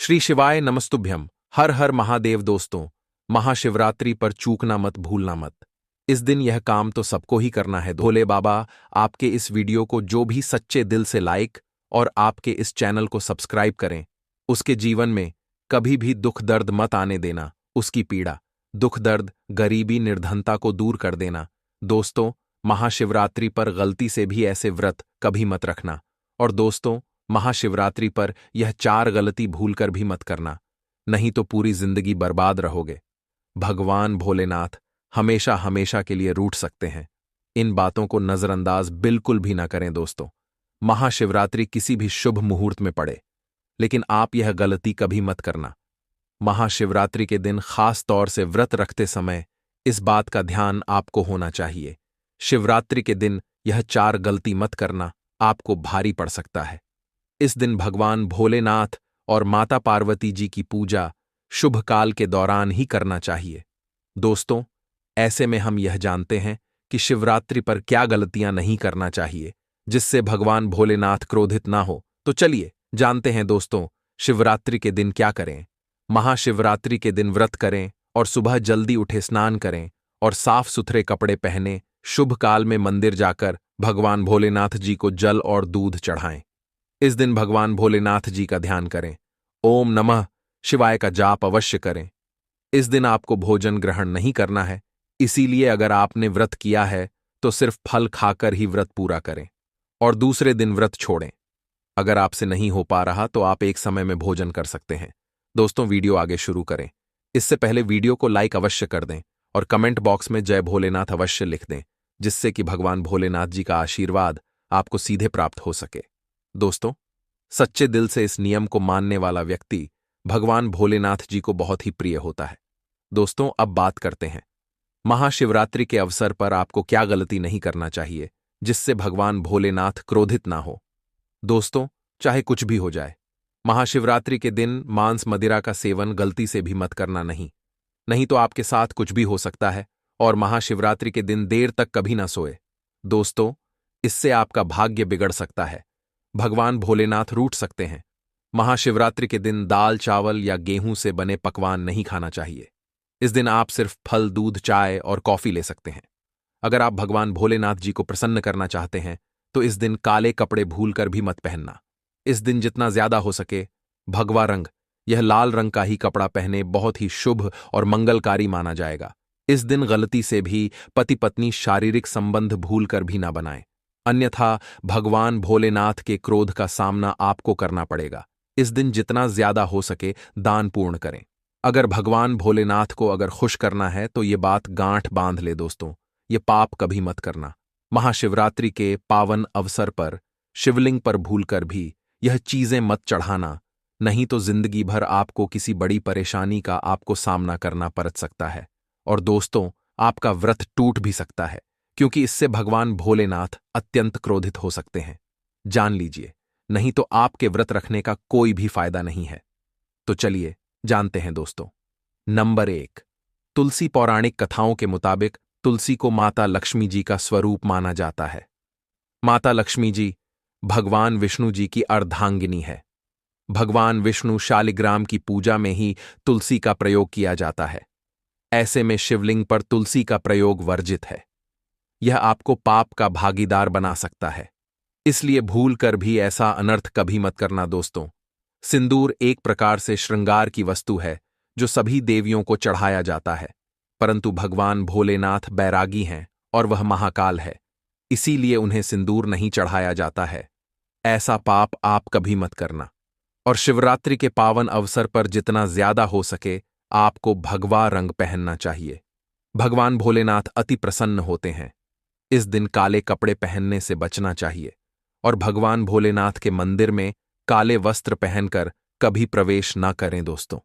श्री शिवाय नमस्तुभ्यम। हर हर महादेव। दोस्तों, महाशिवरात्रि पर चूकना मत, भूलना मत। इस दिन यह काम तो सबको ही करना है। भोले बाबा आपके इस वीडियो को जो भी सच्चे दिल से लाइक और आपके इस चैनल को सब्सक्राइब करें, उसके जीवन में कभी भी दुख दर्द मत आने देना। उसकी पीड़ा, दुख दर्द, गरीबी, निर्धनता को दूर कर देना। दोस्तों, महाशिवरात्रि पर गलती से भी ऐसे व्रत कभी मत रखना। और दोस्तों, महाशिवरात्रि पर यह 4 गलती भूलकर भी मत करना, नहीं तो पूरी जिंदगी बर्बाद रहोगे। भगवान भोलेनाथ हमेशा हमेशा के लिए रूठ सकते हैं। इन बातों को नजरअंदाज बिल्कुल भी ना करें। दोस्तों, महाशिवरात्रि किसी भी शुभ मुहूर्त में पड़े, लेकिन आप यह गलती कभी मत करना। महाशिवरात्रि के दिन खास तौर से व्रत रखते समय इस बात का ध्यान आपको होना चाहिए। शिवरात्रि के दिन यह 4 गलती मत करना, आपको भारी पड़ सकता है। इस दिन भगवान भोलेनाथ और माता पार्वती जी की पूजा शुभ काल के दौरान ही करना चाहिए। दोस्तों, ऐसे में हम यह जानते हैं कि शिवरात्रि पर क्या गलतियां नहीं करना चाहिए जिससे भगवान भोलेनाथ क्रोधित ना हो। तो चलिए जानते हैं दोस्तों, शिवरात्रि के दिन क्या करें। महाशिवरात्रि के दिन व्रत करें और सुबह जल्दी उठे, स्नान करें और साफ सुथरे कपड़े पहने शुभ काल में मंदिर जाकर भगवान भोलेनाथ जी को जल और दूध चढ़ाएं। इस दिन भगवान भोलेनाथ जी का ध्यान करें। ओम नमः शिवाय का जाप अवश्य करें। इस दिन आपको भोजन ग्रहण नहीं करना है, इसीलिए अगर आपने व्रत किया है तो सिर्फ फल खाकर ही व्रत पूरा करें और दूसरे दिन व्रत छोड़ें। अगर आपसे नहीं हो पा रहा तो आप एक समय में भोजन कर सकते हैं। दोस्तों, वीडियो आगे शुरू करें इससे पहले वीडियो को लाइक अवश्य कर दें और कमेंट बॉक्स में जय भोलेनाथ अवश्य लिख दें, जिससे कि भगवान भोलेनाथ जी का आशीर्वाद आपको सीधे प्राप्त हो सके। दोस्तों, सच्चे दिल से इस नियम को मानने वाला व्यक्ति भगवान भोलेनाथ जी को बहुत ही प्रिय होता है। दोस्तों, अब बात करते हैं महाशिवरात्रि के अवसर पर आपको क्या गलती नहीं करना चाहिए जिससे भगवान भोलेनाथ क्रोधित ना हो। दोस्तों, चाहे कुछ भी हो जाए, महाशिवरात्रि के दिन मांस मदिरा का सेवन गलती से भी मत करना। नहीं तो आपके साथ कुछ भी हो सकता है और महाशिवरात्रि के दिन देर तक कभी ना सोए। दोस्तों, इससे आपका भाग्य बिगड़ सकता है, भगवान भोलेनाथ रूठ सकते हैं। महाशिवरात्रि के दिन दाल, चावल या गेहूं से बने पकवान नहीं खाना चाहिए। इस दिन आप सिर्फ फल, दूध, चाय और कॉफी ले सकते हैं। अगर आप भगवान भोलेनाथ जी को प्रसन्न करना चाहते हैं तो इस दिन काले कपड़े भूलकर भी मत पहनना। इस दिन जितना ज्यादा हो सके भगवा रंग, यह लाल रंग का ही कपड़ा पहने, बहुत ही शुभ और मंगलकारी माना जाएगा। इस दिन गलती से भी पति पत्नी शारीरिक संबंध भूलकर भी ना बनाएं, अन्यथा भगवान भोलेनाथ के क्रोध का सामना आपको करना पड़ेगा। इस दिन जितना ज्यादा हो सके दान पूर्ण करें। अगर भगवान भोलेनाथ को अगर खुश करना है तो ये बात गांठ बांध ले। दोस्तों, ये पाप कभी मत करना। महाशिवरात्रि के पावन अवसर पर शिवलिंग पर भूलकर भी यह चीजें मत चढ़ाना, नहीं तो जिंदगी भर आपको किसी बड़ी परेशानी का आपको सामना करना पड़ सकता है। और दोस्तों, आपका व्रत टूट भी सकता है, क्योंकि इससे भगवान भोलेनाथ अत्यंत क्रोधित हो सकते हैं। जान लीजिए, नहीं तो आपके व्रत रखने का कोई भी फायदा नहीं है। तो चलिए जानते हैं दोस्तों। नंबर 1, तुलसी। पौराणिक कथाओं के मुताबिक तुलसी को माता लक्ष्मी जी का स्वरूप माना जाता है। माता लक्ष्मी जी भगवान विष्णु जी की अर्धांगिनी है। भगवान विष्णु शालिग्राम की पूजा में ही तुलसी का प्रयोग किया जाता है। ऐसे में शिवलिंग पर तुलसी का प्रयोग वर्जित है। यह आपको पाप का भागीदार बना सकता है, इसलिए भूल कर भी ऐसा अनर्थ कभी मत करना। दोस्तों, सिंदूर एक प्रकार से श्रृंगार की वस्तु है जो सभी देवियों को चढ़ाया जाता है, परंतु भगवान भोलेनाथ बैरागी हैं और वह महाकाल है, इसीलिए उन्हें सिंदूर नहीं चढ़ाया जाता है। ऐसा पाप आप कभी मत करना। और शिवरात्रि के पावन अवसर पर जितना ज्यादा हो सके आपको भगवा रंग पहनना चाहिए। भगवान भोलेनाथ अति प्रसन्न होते हैं। इस दिन काले कपड़े पहनने से बचना चाहिए और भगवान भोलेनाथ के मंदिर में काले वस्त्र पहनकर कभी प्रवेश न करें। दोस्तों,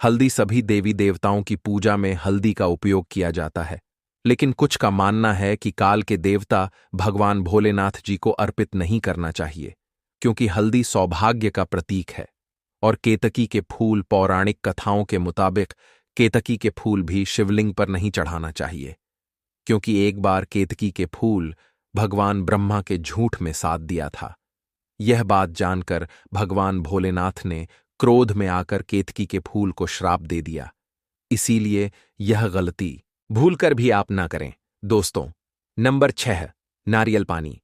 हल्दी। सभी देवी देवताओं की पूजा में हल्दी का उपयोग किया जाता है, लेकिन कुछ का मानना है कि काल के देवता भगवान भोलेनाथ जी को अर्पित नहीं करना चाहिए, क्योंकि हल्दी सौभाग्य का प्रतीक है। और केतकी के फूल। पौराणिक कथाओं के मुताबिक केतकी के फूल भी शिवलिंग पर नहीं चढ़ाना चाहिए, क्योंकि एक बार केतकी के फूल भगवान ब्रह्मा के झूठ में साथ दिया था। यह बात जानकर भगवान भोलेनाथ ने क्रोध में आकर केतकी के फूल को श्राप दे दिया। इसीलिए यह गलती भूलकर भी आप ना करें दोस्तों। नंबर 6, नारियल पानी।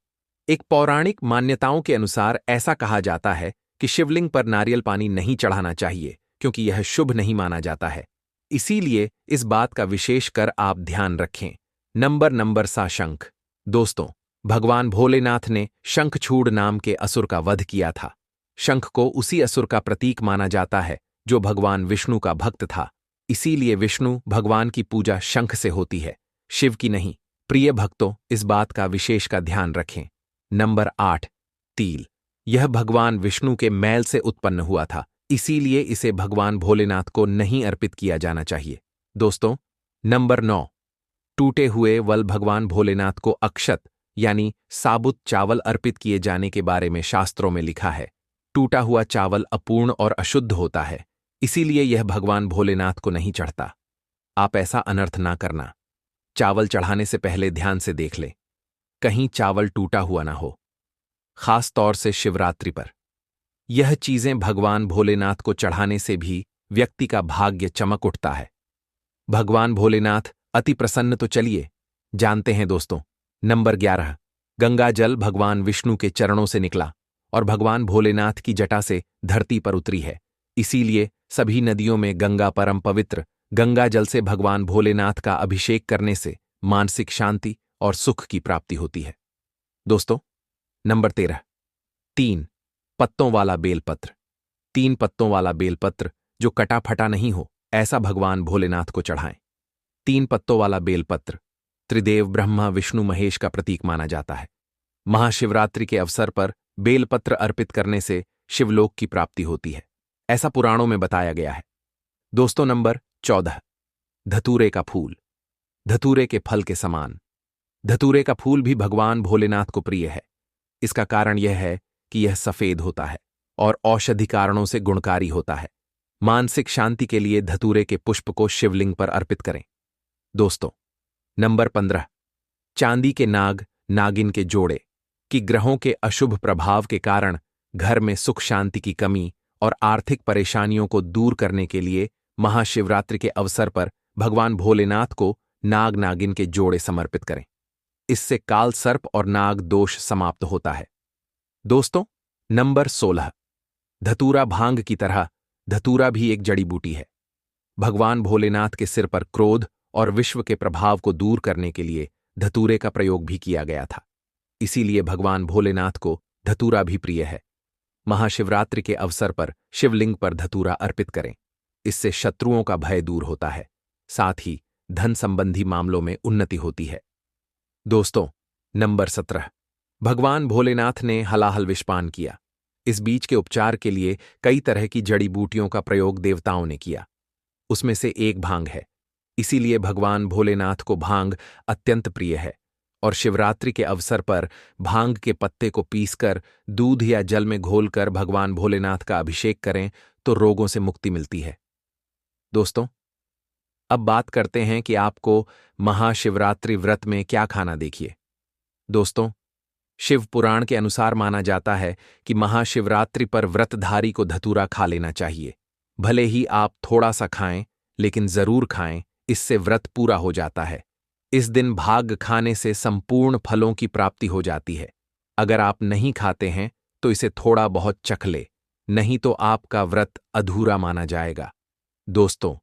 एक पौराणिक मान्यताओं के अनुसार ऐसा कहा जाता है कि शिवलिंग पर नारियल पानी नहीं चढ़ाना चाहिए क्योंकि यह शुभ नहीं माना जाता है। इसीलिए इस बात का विशेष कर आप ध्यान रखें। नंबर सा शंख। दोस्तों, भगवान भोलेनाथ ने शंखचूड़ नाम के असुर का वध किया था। शंख को उसी असुर का प्रतीक माना जाता है जो भगवान विष्णु का भक्त था। इसीलिए विष्णु भगवान की पूजा शंख से होती है, शिव की नहीं। प्रिय भक्तों, इस बात का विशेष का ध्यान रखें। नंबर 8, तिल। यह भगवान विष्णु के मैल से उत्पन्न हुआ था, इसीलिए इसे भगवान भोलेनाथ को नहीं अर्पित किया जाना चाहिए दोस्तों। नंबर 9, टूटे हुए वल। भगवान भोलेनाथ को अक्षत यानी साबुत चावल अर्पित किए जाने के बारे में शास्त्रों में लिखा है। टूटा हुआ चावल अपूर्ण और अशुद्ध होता है, इसीलिए यह भगवान भोलेनाथ को नहीं चढ़ता। आप ऐसा अनर्थ ना करना। चावल चढ़ाने से पहले ध्यान से देख लें, कहीं चावल टूटा हुआ ना हो, खास तौर से शिवरात्रि पर। यह चीजें भगवान भोलेनाथ को चढ़ाने से भी व्यक्ति का भाग्य चमक उठता है। भगवान भोलेनाथ अति प्रसन्न। तो चलिए जानते हैं दोस्तों। नंबर 11, गंगा जल। भगवान विष्णु के चरणों से निकला और भगवान भोलेनाथ की जटा से धरती पर उतरी है। इसीलिए सभी नदियों में गंगा परम पवित्र। गंगा जल से भगवान भोलेनाथ का अभिषेक करने से मानसिक शांति और सुख की प्राप्ति होती है दोस्तों। नंबर 13, 3 पत्तों वाला बेलपत्र। 3 पत्तों वाला बेलपत्र जो कटा फटा नहीं हो, ऐसा भगवान भोलेनाथ को चढ़ाएं। 3 पत्तों वाला बेलपत्र त्रिदेव ब्रह्मा विष्णु महेश का प्रतीक माना जाता है। महाशिवरात्रि के अवसर पर बेलपत्र अर्पित करने से शिवलोक की प्राप्ति होती है, ऐसा पुराणों में बताया गया है दोस्तों। नंबर 14, धतूरे का फूल। धतूरे के फल के समान धतूरे का फूल भी भगवान भोलेनाथ को प्रिय है। इसका कारण यह है कि यह सफेद होता है और औषधि कारणों से गुणकारी होता है। मानसिक शांति के लिए धतूरे के पुष्प को शिवलिंग पर अर्पित करें दोस्तों। नंबर 15, चांदी के नाग नागिन के जोड़े। कि ग्रहों के अशुभ प्रभाव के कारण घर में सुख शांति की कमी और आर्थिक परेशानियों को दूर करने के लिए महाशिवरात्रि के अवसर पर भगवान भोलेनाथ को नाग नागिन के जोड़े समर्पित करें। इससे काल सर्प और नाग दोष समाप्त होता है दोस्तों। नंबर 16, धतूरा। भांग की तरह धतूरा भी एक जड़ी बूटी है। भगवान भोलेनाथ के सिर पर क्रोध और विश्व के प्रभाव को दूर करने के लिए धतूरे का प्रयोग भी किया गया था। इसीलिए भगवान भोलेनाथ को धतूरा भी प्रिय है। महाशिवरात्रि के अवसर पर शिवलिंग पर धतूरा अर्पित करें। इससे शत्रुओं का भय दूर होता है, साथ ही धन संबंधी मामलों में उन्नति होती है दोस्तों। नंबर 17, भगवान भोलेनाथ ने हलाहल विषपान किया। इस बीज के उपचार के लिए कई तरह की जड़ी बूटियों का प्रयोग देवताओं ने किया, उसमें से एक भांग है। इसीलिए भगवान भोलेनाथ को भांग अत्यंत प्रिय है और शिवरात्रि के अवसर पर भांग के पत्ते को पीसकर दूध या जल में घोलकर भगवान भोलेनाथ का अभिषेक करें तो रोगों से मुक्ति मिलती है दोस्तों। अब बात करते हैं कि आपको महाशिवरात्रि व्रत में क्या खाना। देखिए दोस्तों, शिव पुराण के अनुसार माना जाता है कि महाशिवरात्रि पर व्रतधारी को धतूरा खा लेना चाहिए। भले ही आप थोड़ा सा खाएं, लेकिन जरूर खाएं, इससे व्रत पूरा हो जाता है। इस दिन भाग खाने से संपूर्ण फलों की प्राप्ति हो जाती है। अगर आप नहीं खाते हैं तो इसे थोड़ा बहुत चख ले, नहीं तो आपका व्रत अधूरा माना जाएगा दोस्तों।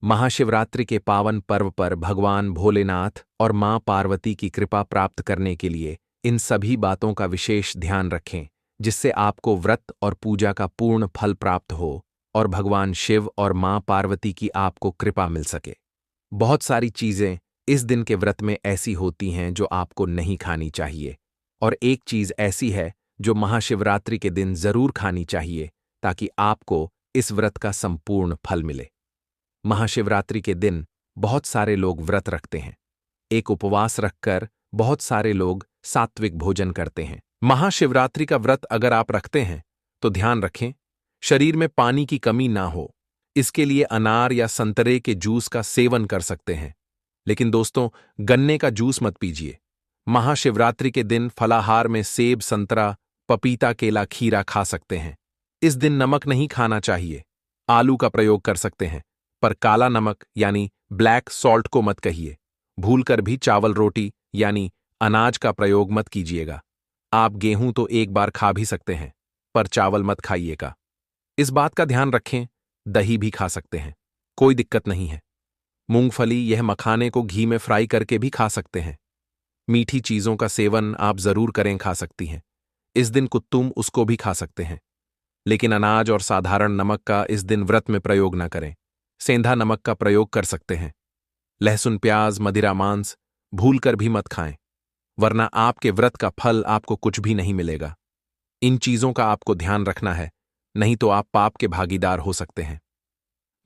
महाशिवरात्रि के पावन पर्व पर भगवान भोलेनाथ और मां पार्वती की कृपा प्राप्त करने के लिए इन सभी बातों का विशेष ध्यान रखें, जिससे आपको व्रत और पूजा का पूर्ण फल प्राप्त हो और भगवान शिव और मां पार्वती की आपको कृपा मिल सके। बहुत सारी चीजें इस दिन के व्रत में ऐसी होती हैं जो आपको नहीं खानी चाहिए, और एक चीज ऐसी है जो महाशिवरात्रि के दिन जरूर खानी चाहिए ताकि आपको इस व्रत का संपूर्ण फल मिले। महाशिवरात्रि के दिन बहुत सारे लोग व्रत रखते हैं। एक उपवास रखकर बहुत सारे लोग सात्विक भोजन करते हैं। महाशिवरात्रि का व्रत अगर आप रखते हैं तो ध्यान रखें, शरीर में पानी की कमी ना हो। इसके लिए अनार या संतरे के जूस का सेवन कर सकते हैं, लेकिन दोस्तों गन्ने का जूस मत पीजिए। महाशिवरात्रि के दिन फलाहार में सेब, संतरा, पपीता, केला, खीरा खा सकते हैं। इस दिन नमक नहीं खाना चाहिए। आलू का प्रयोग कर सकते हैं, पर काला नमक यानी ब्लैक सॉल्ट को मत कहिए। भूलकर भी चावल रोटी यानी अनाज का प्रयोग मत कीजिएगा। आप गेहूं तो एक बार खा भी सकते हैं, पर चावल मत खाइएगा। इस बात का ध्यान रखें। दही भी खा सकते हैं, कोई दिक्कत नहीं है। मूंगफली यह मखाने को घी में फ्राई करके भी खा सकते हैं। मीठी चीजों का सेवन आप जरूर करें, खा सकती हैं। इस दिन कुत्तुम उसको भी खा सकते हैं, लेकिन अनाज और साधारण नमक का इस दिन व्रत में प्रयोग न करें। सेंधा नमक का प्रयोग कर सकते हैं। लहसुन, प्याज, मदिरा, मांस भूलकर भी मत खाएं, वरना आपके व्रत का फल आपको कुछ भी नहीं मिलेगा। इन चीजों का आपको ध्यान रखना है, नहीं तो आप पाप के भागीदार हो सकते हैं।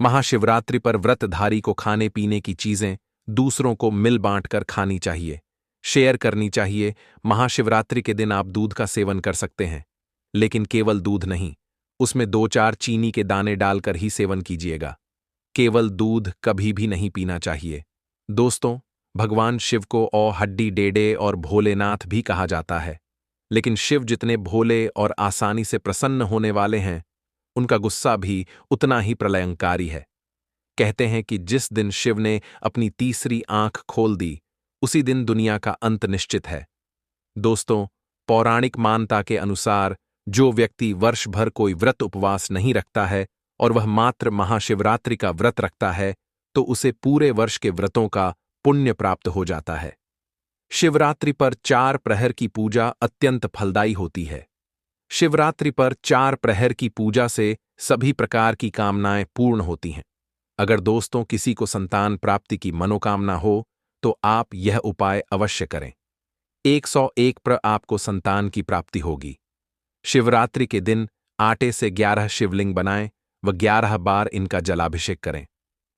महाशिवरात्रि पर व्रतधारी को खाने पीने की चीजें दूसरों को मिल बांटकर खानी चाहिए, शेयर करनी चाहिए। महाशिवरात्रि के दिन आप दूध का सेवन कर सकते हैं, लेकिन केवल दूध नहीं, उसमें 2-4 चीनी के दाने डालकर ही सेवन कीजिएगा। केवल दूध कभी भी नहीं पीना चाहिए। दोस्तों, भगवान शिव को हड्डी डेडे और भोलेनाथ भी कहा जाता है, लेकिन शिव जितने भोले और आसानी से प्रसन्न होने वाले हैं, उनका गुस्सा भी उतना ही प्रलयंकारी है। कहते हैं कि जिस दिन शिव ने अपनी तीसरी आंख खोल दी, उसी दिन दुनिया का अंत निश्चित है। दोस्तों, पौराणिक मान्यता के अनुसार जो व्यक्ति वर्ष भर कोई व्रत उपवास नहीं रखता है और वह मात्र महाशिवरात्रि का व्रत रखता है, तो उसे पूरे वर्ष के व्रतों का पुण्य प्राप्त हो जाता है। शिवरात्रि पर 4 प्रहर की पूजा अत्यंत फलदायी होती है। शिवरात्रि पर 4 प्रहर की पूजा से सभी प्रकार की कामनाएं पूर्ण होती हैं। अगर दोस्तों किसी को संतान प्राप्ति की मनोकामना हो, तो आप यह उपाय अवश्य करें। 101 पर आपको संतान की प्राप्ति होगी। शिवरात्रि के दिन आटे से 11 शिवलिंग बनाएं व 11 बार इनका जलाभिषेक करें।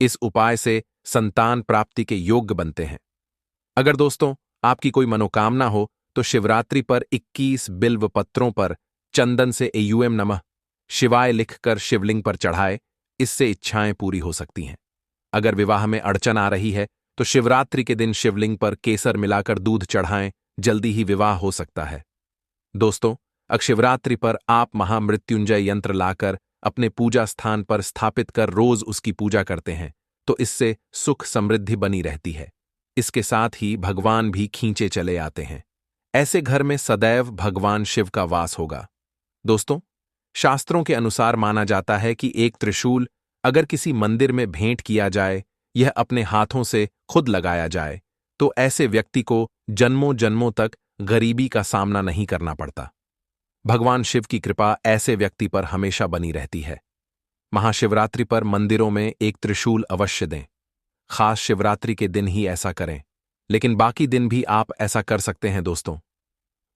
इस उपाय से संतान प्राप्ति के योग्य बनते हैं। अगर दोस्तों आपकी कोई मनोकामना हो, तो शिवरात्रि पर 21 बिल्व पत्रों पर चंदन से एयूएम नमः शिवाय लिखकर शिवलिंग पर चढ़ाए। इससे इच्छाएं पूरी हो सकती हैं। अगर विवाह में अड़चन आ रही है, तो शिवरात्रि के दिन शिवलिंग पर केसर मिलाकर दूध चढ़ाएं, जल्दी ही विवाह हो सकता है। दोस्तों, अगर शिवरात्रि पर आप महामृत्युंजय यंत्र लाकर अपने पूजा स्थान पर स्थापित कर रोज उसकी पूजा करते हैं, तो इससे सुख समृद्धि बनी रहती है। इसके साथ ही भगवान भी खींचे चले आते हैं। ऐसे घर में सदैव भगवान शिव का वास होगा। दोस्तों, शास्त्रों के अनुसार माना जाता है कि एक त्रिशूल अगर किसी मंदिर में भेंट किया जाए, यह अपने हाथों से खुद लगाया जाए, तो ऐसे व्यक्ति को जन्मों जन्मों तक गरीबी का सामना नहीं करना पड़ता। भगवान शिव की कृपा ऐसे व्यक्ति पर हमेशा बनी रहती है। महाशिवरात्रि पर मंदिरों में एक त्रिशूल अवश्य दें। खास शिवरात्रि के दिन ही ऐसा करें, लेकिन बाकी दिन भी आप ऐसा कर सकते हैं। दोस्तों,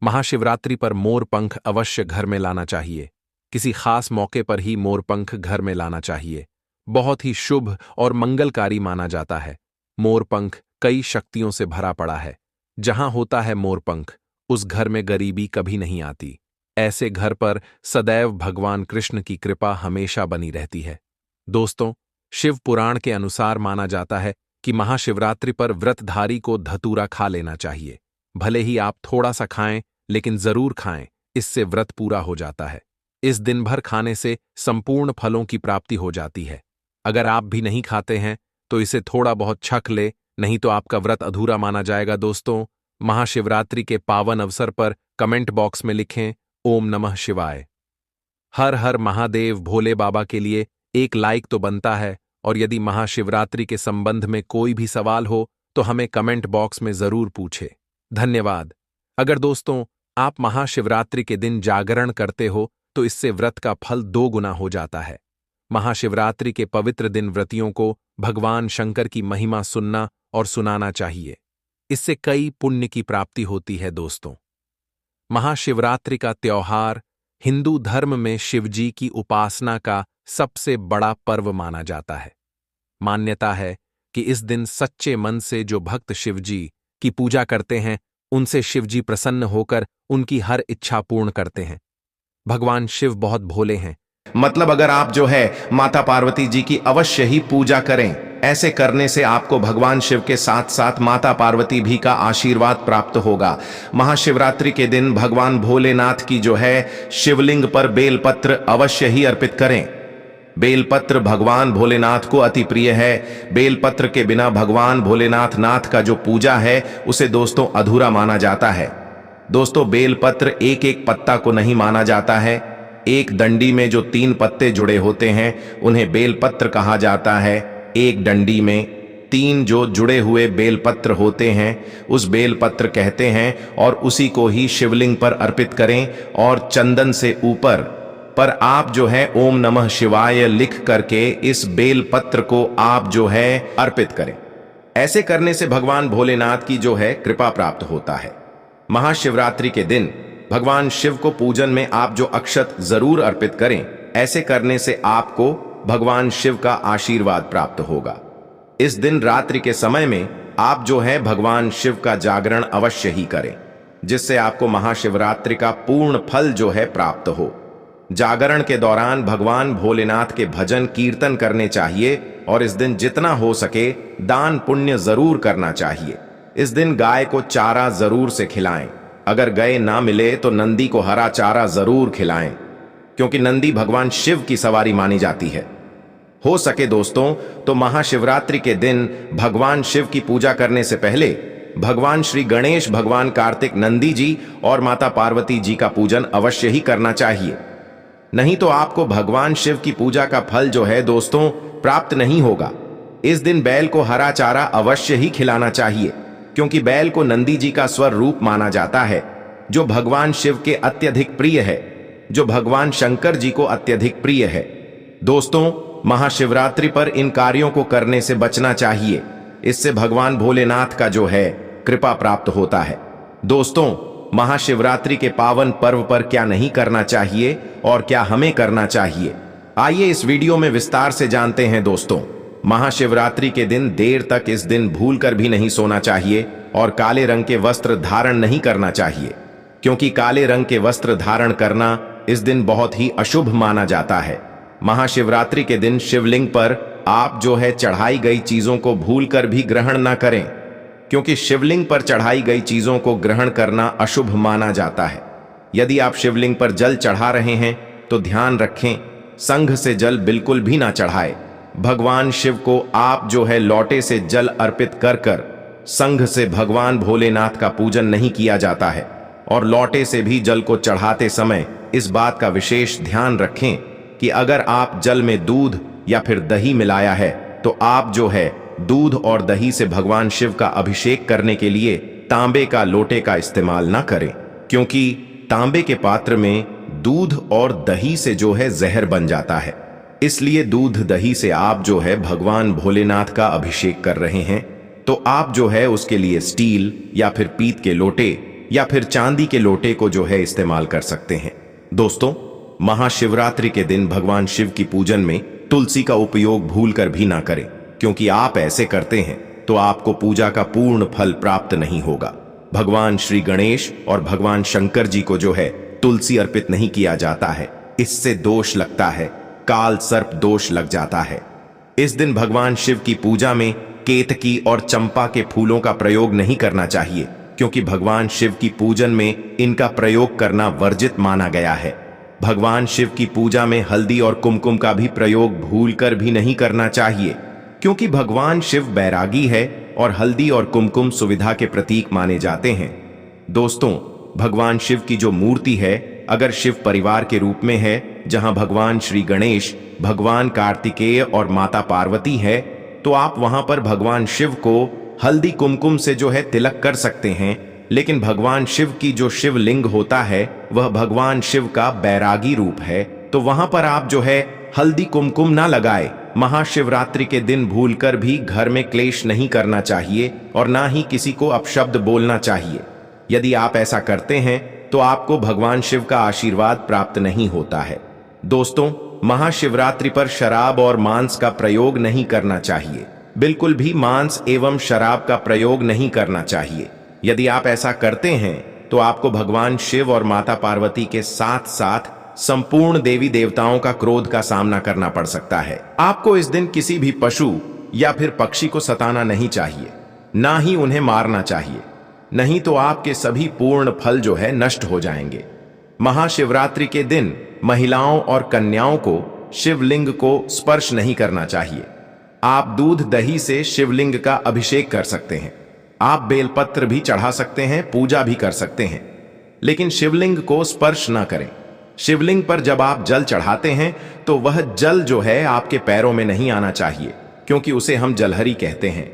महाशिवरात्रि पर मोर पंख अवश्य घर में लाना चाहिए। किसी खास मौके पर ही मोर पंख घर में लाना चाहिए। बहुत ही शुभ और मंगलकारी माना जाता है। मोर पंख कई शक्तियों से भरा पड़ा है। जहां होता है मोर पंख, उस घर में गरीबी कभी नहीं आती। ऐसे घर पर सदैव भगवान कृष्ण की कृपा हमेशा बनी रहती है। दोस्तों, शिव पुराण के अनुसार माना जाता है कि महाशिवरात्रि पर व्रतधारी को धतूरा खा लेना चाहिए। भले ही आप थोड़ा सा खाएं, लेकिन जरूर खाएं, इससे व्रत पूरा हो जाता है। इस दिन भर खाने से संपूर्ण फलों की प्राप्ति हो जाती है। अगर आप भी नहीं खाते हैं, तो इसे थोड़ा बहुत छक ले, नहीं तो आपका व्रत अधूरा माना जाएगा। दोस्तों, महाशिवरात्रि के पावन अवसर पर कमेंट बॉक्स में लिखें ओम नमः शिवाय। हर हर महादेव भोले बाबा के लिए एक लाइक तो बनता है, और यदि महाशिवरात्रि के संबंध में कोई भी सवाल हो, तो हमें कमेंट बॉक्स में जरूर पूछे। धन्यवाद। अगर दोस्तों आप महाशिवरात्रि के दिन जागरण करते हो, तो इससे व्रत का फल 2 गुना हो जाता है। महाशिवरात्रि के पवित्र दिन व्रतियों को भगवान शंकर की महिमा सुनना और सुनाना चाहिए। इससे कई पुण्य की प्राप्ति होती है। दोस्तों, महाशिवरात्रि का त्योहार हिंदू धर्म में शिवजी की उपासना का सबसे बड़ा पर्व माना जाता है। मान्यता है कि इस दिन सच्चे मन से जो भक्त शिवजी की पूजा करते हैं, उनसे शिवजी प्रसन्न होकर उनकी हर इच्छा पूर्ण करते हैं। भगवान शिव बहुत भोले हैं। मतलब अगर आप जो है माता पार्वती जी की अवश्य ही पूजा करें। ऐसे करने से आपको भगवान शिव के साथ साथ माता पार्वती भी का आशीर्वाद प्राप्त होगा। महाशिवरात्रि के दिन भगवान भोलेनाथ की जो है शिवलिंग पर बेलपत्र अवश्य ही अर्पित करें। बेलपत्र भगवान भोलेनाथ को अति प्रिय है। बेलपत्र के बिना भगवान भोलेनाथ का जो पूजा है उसे दोस्तों अधूरा माना जाता है। दोस्तों, बेलपत्र एक एक पत्ता को नहीं माना जाता है। एक डंडी में जो 3 पत्ते जुड़े होते हैं उन्हें बेलपत्र कहा जाता है। एक डंडी में 3 जो जुड़े हुए बेलपत्र होते हैं उस बेलपत्र कहते हैं, और उसी को ही शिवलिंग पर अर्पित करें और चंदन से ऊपर पर आप जो है ओम नमः शिवाय लिख करके इस बेलपत्र को आप जो है अर्पित करें। ऐसे करने से भगवान भोलेनाथ की जो है कृपा प्राप्त होता है। महाशिवरात्रि के दिन भगवान शिव को पूजन में आप जो अक्षत जरूर अर्पित करें। ऐसे करने से आपको भगवान शिव का आशीर्वाद प्राप्त होगा। इस दिन रात्रि के समय में आप जो है भगवान शिव का जागरण अवश्य ही करें, जिससे आपको महाशिवरात्रि का पूर्ण फल जो है प्राप्त हो। जागरण के दौरान भगवान भोलेनाथ के भजन कीर्तन करने चाहिए और इस दिन जितना हो सके दान पुण्य जरूर करना चाहिए। इस दिन गाय को चारा जरूर से खिलाएं। अगर गाय ना मिले तो नंदी को हरा चारा जरूर खिलाएं, क्योंकि नंदी भगवान शिव की सवारी मानी जाती है। हो सके दोस्तों तो महाशिवरात्रि के दिन भगवान शिव की पूजा करने से पहले भगवान श्री गणेश, भगवान कार्तिक, नंदी जी और माता पार्वती जी का पूजन अवश्य ही करना चाहिए। नहीं तो आपको भगवान शिव की पूजा का फल जो है दोस्तों प्राप्त नहीं होगा। इस दिन बैल को हरा चारा अवश्य ही खिलाना चाहिए, क्योंकि बैल को नंदी जी का स्वर रूप माना जाता है, जो भगवान शिव के अत्यधिक प्रिय है, जो भगवान शंकर जी को अत्यधिक प्रिय है। दोस्तों, महाशिवरात्रि पर इन कार्यों को करने से बचना चाहिए। इससे भगवान भोलेनाथ का जो है कृपा प्राप्त होता है। दोस्तों, महाशिवरात्रि के पावन पर्व पर क्या नहीं करना चाहिए और क्या हमें करना चाहिए, आइए इस वीडियो में विस्तार से जानते हैं। दोस्तों, महाशिवरात्रि के दिन देर तक इस दिन भूलकर भी नहीं सोना चाहिए और काले रंग के वस्त्र धारण नहीं करना चाहिए, क्योंकि काले रंग के वस्त्र धारण करना इस दिन बहुत ही अशुभ माना जाता है। महाशिवरात्रि के दिन शिवलिंग पर आप जो है चढ़ाई गई चीजों को भूलकर भी ग्रहण ना करें, क्योंकि शिवलिंग पर चढ़ाई गई चीजों को ग्रहण करना अशुभ माना जाता है। यदि आप शिवलिंग पर जल चढ़ा रहे हैं तो ध्यान रखें, संघ से जल बिल्कुल भी ना चढ़ाए। भगवान शिव को आप जो है लोटे से जल अर्पित कर कर संघ से भगवान भोलेनाथ का पूजन नहीं किया जाता है, और लोटे से भी जल को चढ़ाते समय इस बात का विशेष ध्यान रखें कि अगर आप जल में दूध या फिर दही मिलाया है तो आप जो है दूध और दही से भगवान शिव का अभिषेक करने के लिए तांबे का लोटे का इस्तेमाल ना करें, क्योंकि तांबे के पात्र में दूध और दही से जो है जहर बन जाता है। इसलिए दूध दही से आप जो है भगवान भोलेनाथ का अभिषेक कर रहे हैं तो आप जो है उसके लिए स्टील या फिर पीत के लोटे या फिर चांदी के लोटे को जो है इस्तेमाल कर सकते हैं। दोस्तों, महाशिवरात्रि के दिन भगवान शिव की पूजन में तुलसी का उपयोग भूलकर भी ना करें, क्योंकि आप ऐसे करते हैं तो आपको पूजा का पूर्ण फल प्राप्त नहीं होगा। भगवान श्री गणेश और भगवान शंकर जी को जो है तुलसी अर्पित नहीं किया जाता है, इससे दोष लगता है, काल सर्प दोष लग जाता है। इस दिन भगवान शिव की पूजा में केतकी और चंपा के फूलों का प्रयोग नहीं करना चाहिए, क्योंकि भगवान शिव की पूजन में इनका प्रयोग करना वर्जित माना गया है। भगवान शिव की पूजा में हल्दी और कुमकुम का भी प्रयोग भूलकर भी नहीं करना चाहिए, क्योंकि भगवान शिव बैरागी है और हल्दी और कुमकुम सुविधा के प्रतीक माने जाते हैं। दोस्तों, भगवान शिव की जो मूर्ति है अगर शिव परिवार के रूप में है, जहां भगवान श्री गणेश, भगवान कार्तिकेय और माता पार्वती है, तो आप वहां पर भगवान शिव को हल्दी कुमकुम से जो है तिलक कर सकते हैं। लेकिन भगवान शिव की जो शिवलिंग होता है वह भगवान शिव का बैरागी रूप है, तो वहां पर आप जो है हल्दी कुमकुम ना लगाए। महाशिवरात्रि के दिन भूलकर भी घर में क्लेश नहीं करना चाहिए और ना ही किसी को अपशब्द बोलना चाहिए। यदि आप ऐसा करते हैं तो आपको भगवान शिव का आशीर्वाद प्राप्त नहीं होता है। दोस्तों, महाशिवरात्रि पर शराब और मांस का प्रयोग नहीं करना चाहिए, बिल्कुल भी मांस एवं शराब का प्रयोग नहीं करना चाहिए। यदि आप ऐसा करते हैं तो आपको भगवान शिव और माता पार्वती के साथ साथ संपूर्ण देवी देवताओं का क्रोध का सामना करना पड़ सकता है। आपको इस दिन किसी भी पशु या फिर पक्षी को सताना नहीं चाहिए, ना ही उन्हें मारना चाहिए, नहीं तो आपके सभी पूर्ण फल जो है नष्ट हो जाएंगे। महाशिवरात्रि के दिन महिलाओं और कन्याओं को शिवलिंग को स्पर्श नहीं करना चाहिए। आप दूध दही से शिवलिंग का अभिषेक कर सकते हैं, आप बेलपत्र भी चढ़ा सकते हैं, पूजा भी कर सकते हैं, लेकिन शिवलिंग को स्पर्श ना करें। शिवलिंग पर जब आप जल चढ़ाते हैं तो वह जल जो है आपके पैरों में नहीं आना चाहिए, क्योंकि उसे हम जलहरी कहते हैं।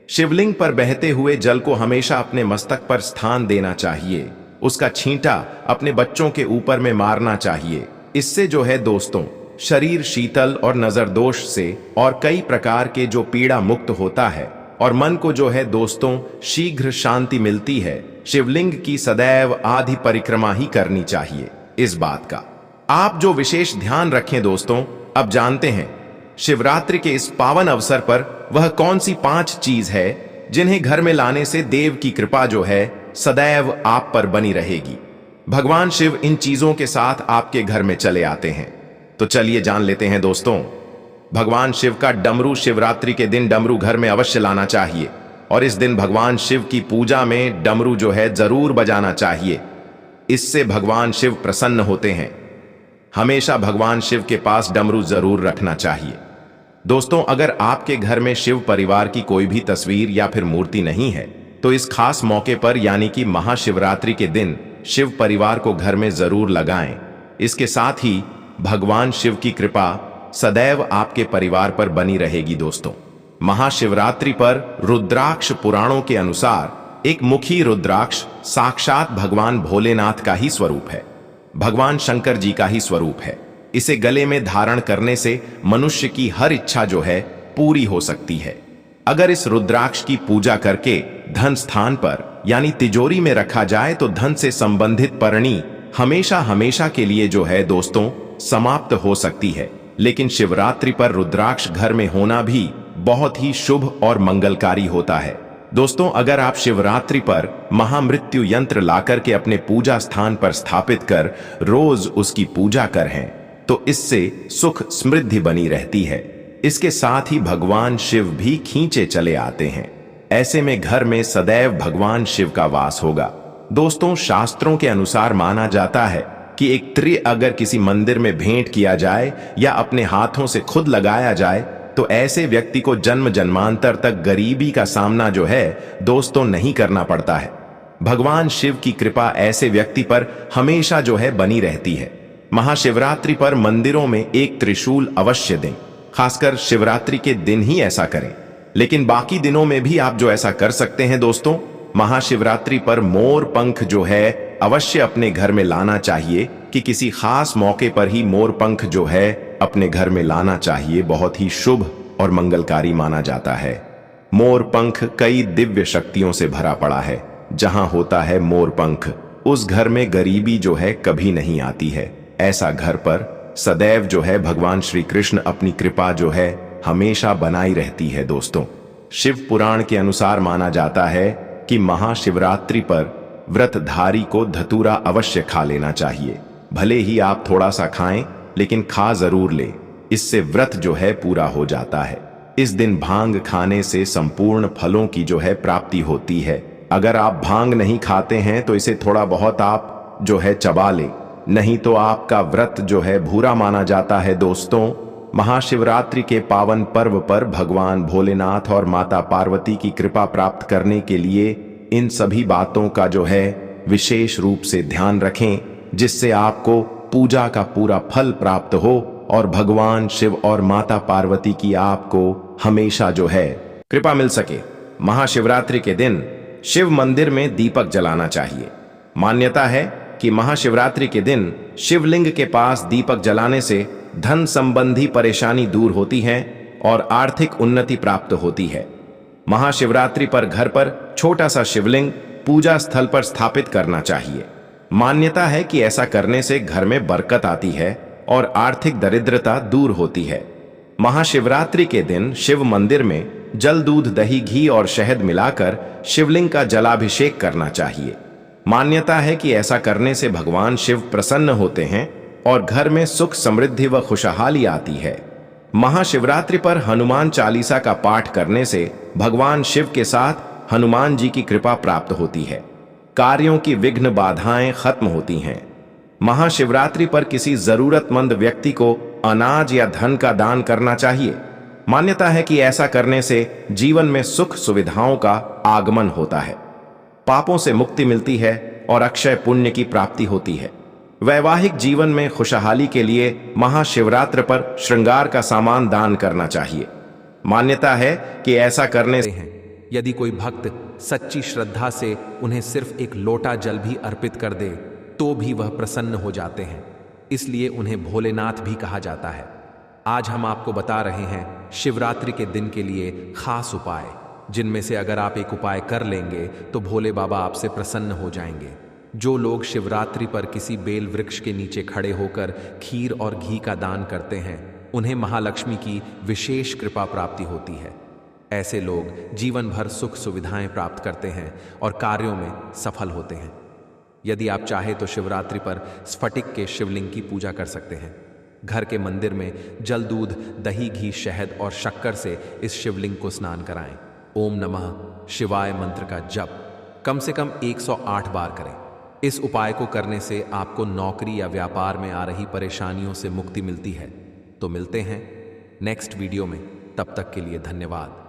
शिवलिंग पर बहते हुए जल को हमेशा अपने मस्तक पर स्थान देना चाहिए, उसका छींटा अपने बच्चों के ऊपर में मारना चाहिए। इससे जो है दोस्तों शरीर शीतल और नजर दोष से और कई प्रकार के जो पीड़ा मुक्त होता है और मन को जो है दोस्तों शीघ्र शांति मिलती है। शिवलिंग की सदैव आधी परिक्रमा ही करनी चाहिए। इस बात का आप जो विशेष ध्यान रखें दोस्तों। अब जानते हैं शिवरात्रि के इस पावन अवसर पर वह कौन सी 5 चीज है जिन्हें घर में लाने से देव की कृपा जो है सदैव आप पर बनी रहेगी। भगवान शिव इन चीजों के साथ आपके घर में चले आते हैं, तो चलिए जान लेते हैं दोस्तों। भगवान शिव का डमरू शिवरात्रि के दिन डमरू घर में अवश्य लाना चाहिए और इस दिन भगवान शिव की पूजा में डमरू जो है जरूर बजाना चाहिए। इससे भगवान शिव प्रसन्न होते हैं। हमेशा भगवान शिव के पास डमरू जरूर रखना चाहिए। दोस्तों अगर आपके घर में शिव परिवार की कोई भी तस्वीर या फिर मूर्ति नहीं है तो इस खास मौके पर यानी कि महाशिवरात्रि के दिन शिव परिवार को घर में जरूर लगाएं। इसके साथ ही भगवान शिव की कृपा सदैव आपके परिवार पर बनी रहेगी। दोस्तों महाशिवरात्रि पर रुद्राक्ष पुराणों के अनुसार एक मुखी रुद्राक्ष साक्षात भगवान भोलेनाथ का ही स्वरूप है, भगवान शंकर जी का ही स्वरूप है। इसे गले में धारण करने से मनुष्य की हर इच्छा जो है पूरी हो सकती है। अगर इस रुद्राक्ष की पूजा करके धन स्थान पर यानी तिजोरी में रखा जाए तो धन से संबंधित परणी हमेशा हमेशा के लिए जो है दोस्तों समाप्त हो सकती है। लेकिन शिवरात्रि पर रुद्राक्ष घर में होना भी बहुत ही शुभ और मंगलकारी होता है। दोस्तों अगर आप शिवरात्रि पर महामृत्यु यंत्र लाकर के अपने पूजा स्थान पर स्थापित कर रोज उसकी पूजा करें तो इससे सुख समृद्धि बनी रहती है। इसके साथ ही भगवान शिव भी खींचे चले आते हैं। ऐसे में घर में सदैव भगवान शिव का वास होगा। दोस्तों शास्त्रों के अनुसार माना जाता है कि एक त्रि अगर किसी मंदिर में भेंट किया जाए या अपने हाथों से खुद लगाया जाए तो ऐसे व्यक्ति को जन्म जन्मांतर तक गरीबी का सामना जो है दोस्तों नहीं करना पड़ता है। भगवान शिव की कृपा ऐसे व्यक्ति पर हमेशा जो है बनी रहती है। महाशिवरात्रि पर मंदिरों में एक त्रिशूल अवश्य दें, खासकर शिवरात्रि के दिन ही ऐसा करें, लेकिन बाकी दिनों में भी आप जो ऐसा कर सकते हैं। दोस्तों महाशिवरात्रि पर मोर पंख जो है अवश्य अपने घर में लाना चाहिए कि किसी खास मौके पर ही मोर पंख जो है अपने घर में लाना चाहिए। बहुत ही शुभ और मंगलकारी माना जाता है। मोर पंख कई दिव्य शक्तियों से भरा पड़ा है। जहां होता है मोर पंख उस घर में गरीबी जो है कभी नहीं आती है। ऐसा घर पर सदैव जो है भगवान श्री कृष्ण अपनी कृपा जो है हमेशा बनाई रहती है। दोस्तों शिव पुराण के अनुसार माना जाता है कि महाशिवरात्रि पर व्रतधारी को धतूरा अवश्य खा लेना चाहिए। भले ही आप थोड़ा सा खाएं लेकिन खा जरूर ले, इससे व्रत जो है पूरा हो जाता है। इस दिन भांग खाने से संपूर्ण फलों की जो है प्राप्ति होती है। अगर आप भांग नहीं खाते हैं तो इसे थोड़ा बहुत आप जो है चबा ले, नहीं तो आपका व्रत जो है भूरा माना जाता है। दोस्तों महाशिवरात्रि के पावन पर्व पर भगवान भोलेनाथ और माता पार्वती की कृपा प्राप्त करने के लिए इन सभी बातों का जो है विशेष रूप से ध्यान रखें, जिससे आपको पूजा का पूरा फल प्राप्त हो और भगवान शिव और माता पार्वती की आपको हमेशा जो है कृपा मिल सके। महाशिवरात्रि के दिन शिव मंदिर में दीपक जलाना चाहिए। मान्यता है कि महाशिवरात्रि के दिन शिवलिंग के पास दीपक जलाने से धन संबंधी परेशानी दूर होती है और आर्थिक उन्नति प्राप्त होती है। महाशिवरात्रि पर घर पर छोटा सा शिवलिंग पूजा स्थल पर स्थापित करना चाहिए। मान्यता है कि ऐसा करने से घर में बरकत आती है और आर्थिक दरिद्रता दूर होती है। महाशिवरात्रि के दिन शिव मंदिर में जल, दूध, दही, घी और शहद मिलाकर शिवलिंग का जलाभिषेक करना चाहिए। मान्यता है कि ऐसा करने से भगवान शिव प्रसन्न होते हैं और घर में सुख, समृद्धि व खुशहाली आती है। महाशिवरात्रि पर हनुमान चालीसा का पाठ करने से भगवान शिव के साथ हनुमान जी की कृपा प्राप्त होती है। कार्यों की विघ्न बाधाएं खत्म होती हैं। महाशिवरात्रि पर किसी जरूरतमंद व्यक्ति को अनाज या धन का दान करना चाहिए। मान्यता है कि ऐसा करने से जीवन में सुख सुविधाओं का आगमन होता है, पापों से मुक्ति मिलती है और अक्षय पुण्य की प्राप्ति होती है। वैवाहिक जीवन में खुशहाली के लिए महाशिवरात्रि पर श्रृंगार का सामान दान करना चाहिए। मान्यता है कि ऐसा करने से हैं। यदि कोई भक्त सच्ची श्रद्धा से उन्हें सिर्फ एक लोटा जल भी अर्पित कर दे तो भी वह प्रसन्न हो जाते हैं। इसलिए उन्हें भोलेनाथ भी कहा जाता है। आज हम आपको बता रहे हैं शिवरात्रि के दिन के लिए खास उपाय, जिनमें से अगर आप एक उपाय कर लेंगे तो भोले बाबा आपसे प्रसन्न हो जाएंगे। जो लोग शिवरात्रि पर किसी बेल वृक्ष के नीचे खड़े होकर खीर और घी का दान करते हैं, उन्हें महालक्ष्मी की विशेष कृपा प्राप्ति होती है। ऐसे लोग जीवन भर सुख सुविधाएं प्राप्त करते हैं और कार्यों में सफल होते हैं। यदि आप चाहे तो शिवरात्रि पर स्फटिक के शिवलिंग की पूजा कर सकते हैं। घर के मंदिर में जल, दूध, दही, घी, शहद और शक्कर से इस शिवलिंग को स्नान कराएं। ओम नमः शिवाय मंत्र का जप कम से कम 108 बार करें। इस उपाय को करने से आपको नौकरी या व्यापार में आ रही परेशानियों से मुक्ति मिलती है। तो मिलते हैं नेक्स्ट वीडियो में, तब तक के लिए धन्यवाद।